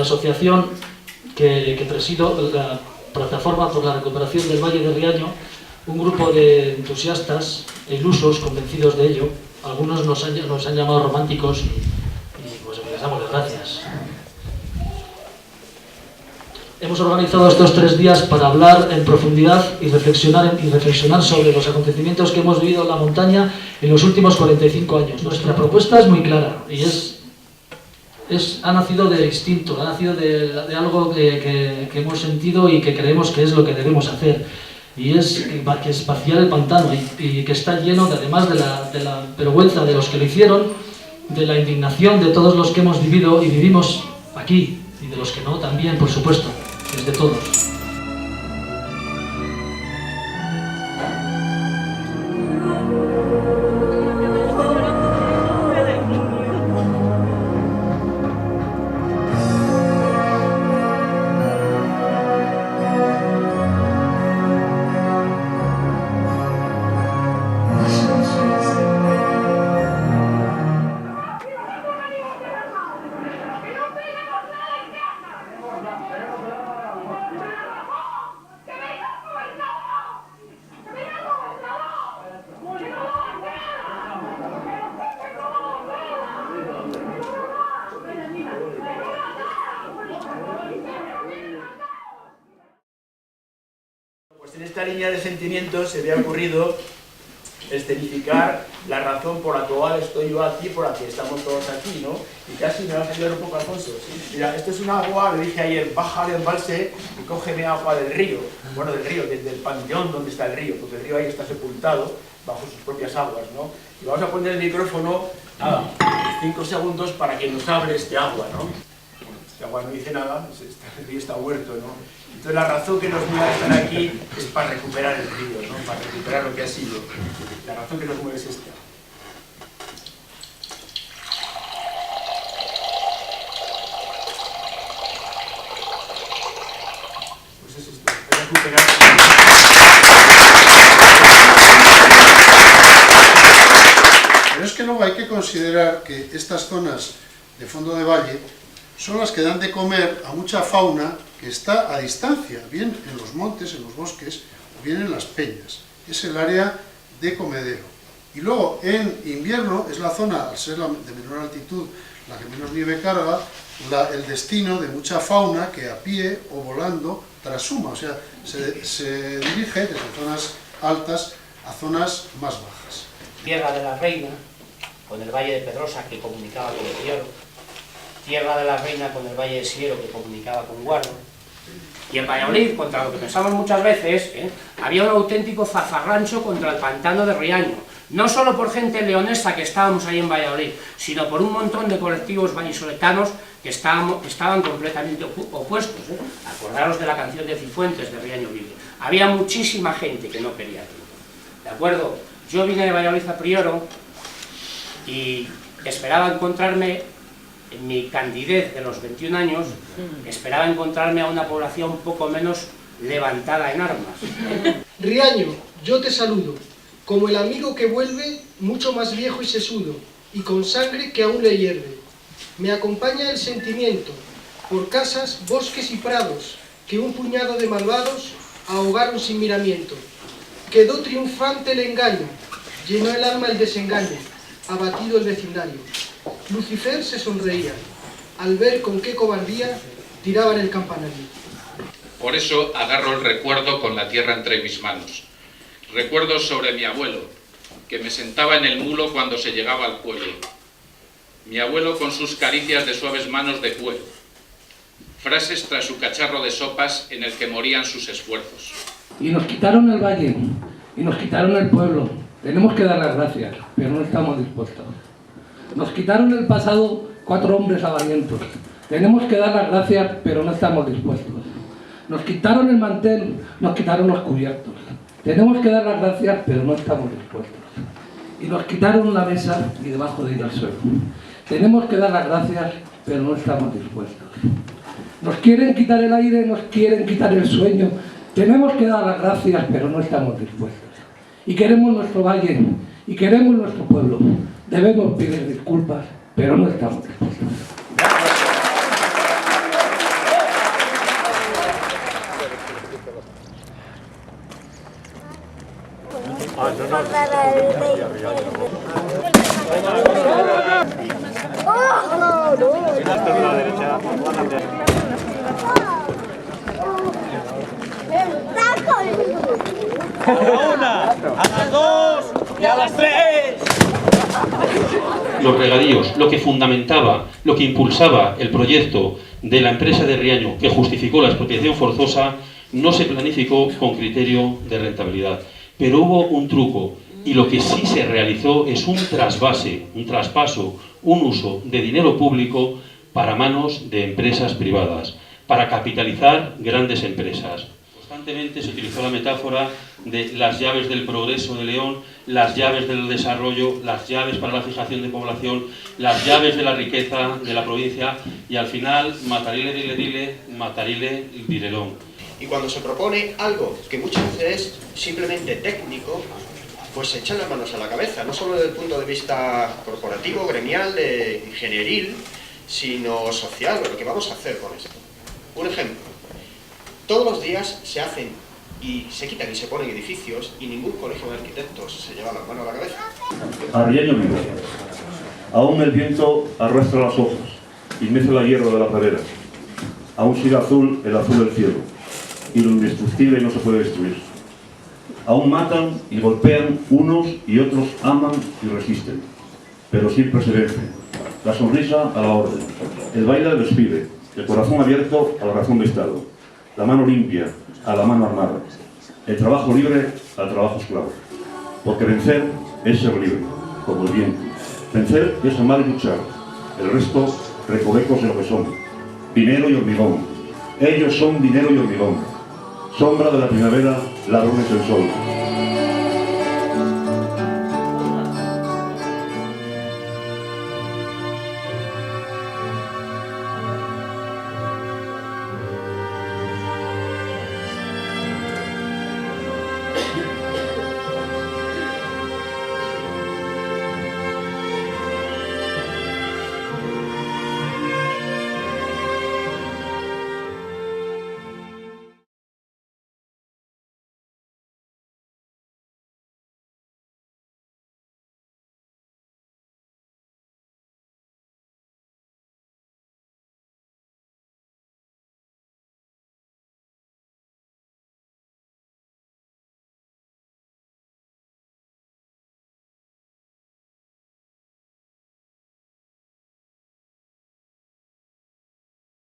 la asociación que presido, la Plataforma por la Recuperación del Valle de Riaño, un grupo de entusiastas e ilusos, convencidos de ello. Algunos nos han llamado románticos y pues les damos las gracias. Hemos organizado estos 3 días para hablar en profundidad y reflexionar sobre los acontecimientos que hemos vivido en la montaña en los últimos 45 años. Nuestra propuesta es muy clara y ha nacido de instinto, ha nacido de algo que hemos sentido y que creemos que es lo que debemos hacer. Y es que es vaciar el pantano y que está lleno, además de la vergüenza de los que lo hicieron, de la indignación de todos los que hemos vivido y vivimos aquí, y de los que no también, por supuesto, es de todos. Pues en esta línea de sentimientos se me ha ocurrido escenificar la razón por la cual estoy yo aquí, por la que estamos todos aquí, ¿no? Y casi me va a ayudar un poco Alfonso. ¿Sí? Mira, esto es un agua, le dije ayer, baja al embalse y cógeme agua del río. Bueno, del río, del panteón donde está el río, porque el río ahí está sepultado bajo sus propias aguas, ¿no? Y vamos a poner el micrófono a 5 segundos para que nos hable este agua, ¿no? Bueno, este agua no dice nada, el río está huerto, ¿no? Entonces la razón que nos mueve a estar aquí es para recuperar el río, ¿no? Para recuperar lo que ha sido. La razón que nos mueve es esta. Pues es esto, es recuperar. Pero es que luego hay que considerar que estas zonas de fondo de valle son las que dan de comer a mucha fauna que está a distancia, bien en los montes, en los bosques, o bien en las peñas. Es el área de comedero. Y luego, en invierno, es la zona, al ser de menor altitud, la que menos nieve carga, el destino de mucha fauna que a pie o volando trashuma, o sea, se dirige desde zonas altas a zonas más bajas. Tierra de la Reina, con el Valle de Pedrosa que comunicaba con el Riero, Tierra de la Reina con el Valle de Siero que comunicaba con Guardo, y en Valladolid, contra lo que pensamos muchas veces, había un auténtico zafarrancho contra el pantano de Riaño, no solo por gente leonesa que estábamos ahí en Valladolid, sino por un montón de colectivos vallisoletanos que estaban completamente opuestos. Acordaros de la canción de Cifuentes de Riaño Vive. Había muchísima gente que no quería aquello. ¿De acuerdo? Yo vine de Valladolid a Prioro y esperaba encontrarme, en mi candidez de los 21 años, esperaba encontrarme a una población poco menos levantada en armas. Riaño, yo te saludo, como el amigo que vuelve, mucho más viejo y sesudo, y con sangre que aún le hierve. Me acompaña el sentimiento, por casas, bosques y prados, que un puñado de malvados ahogaron sin miramiento. Quedó triunfante el engaño, llenó el alma el desengaño, abatido el vecindario. Lucifer se sonreía, al ver con qué cobardía tiraban el campanario. Por eso agarro el recuerdo con la tierra entre mis manos. Recuerdos sobre mi abuelo, que me sentaba en el mulo cuando se llegaba al cuello. Mi abuelo con sus caricias de suaves manos de cuero. Frases tras su cacharro de sopas en el que morían sus esfuerzos. Y nos quitaron el valle, y nos quitaron el pueblo. Tenemos que dar las gracias, pero no estamos dispuestos. Nos quitaron el pasado 4 hombres avarientos. Tenemos que dar las gracias, pero no estamos dispuestos. Nos quitaron el mantel, nos quitaron los cubiertos. Tenemos que dar las gracias, pero no estamos dispuestos. Y nos quitaron la mesa y debajo de ella el suelo. Tenemos que dar las gracias, pero no estamos dispuestos. Nos quieren quitar el aire, nos quieren quitar el sueño. Tenemos que dar las gracias, pero no estamos dispuestos. Y queremos nuestro valle, y queremos nuestro pueblo. Debemos pedir disculpas, pero no estamos dispuestos. A la 1, a las 2 y a las 3. Los regadíos, lo que fundamentaba, lo que impulsaba el proyecto de la empresa de Riaño que justificó la expropiación forzosa, no se planificó con criterio de rentabilidad. Pero hubo un truco, y lo que sí se realizó es un trasvase, un traspaso, un uso de dinero público para manos de empresas privadas, para capitalizar grandes empresas. Constantemente se utilizó la metáfora de las llaves del progreso de León, las llaves del desarrollo, las llaves para la fijación de población, las llaves de la riqueza de la provincia, y al final, matarile, dile, dile, matarile, direlón. Y cuando se propone algo que muchas veces es simplemente técnico, pues se echan las manos a la cabeza, no solo desde el punto de vista corporativo, gremial, ingenieril, sino social, lo que vamos a hacer con esto. Un ejemplo, todos los días se hacen y se quitan y se ponen edificios y ningún colegio de arquitectos se lleva las manos a la cabeza. A Riaño vivo. Aún el viento arrastra las hojas y mece la hierba de las praderas. Aún sigue azul el azul del cielo y lo indestructible no se puede destruir. Aún matan y golpean unos y otros aman y resisten, pero siempre se vence. La sonrisa a la orden, el baile al despide, el corazón abierto a la razón de Estado, la mano limpia a la mano armada, el trabajo libre al trabajo esclavo. Porque vencer es ser libre, como el viento. Vencer es amar y luchar, el resto recovecos de lo que son, dinero y hormigón. Ellos son dinero y hormigón, sombra de la primavera, ladrones del sol.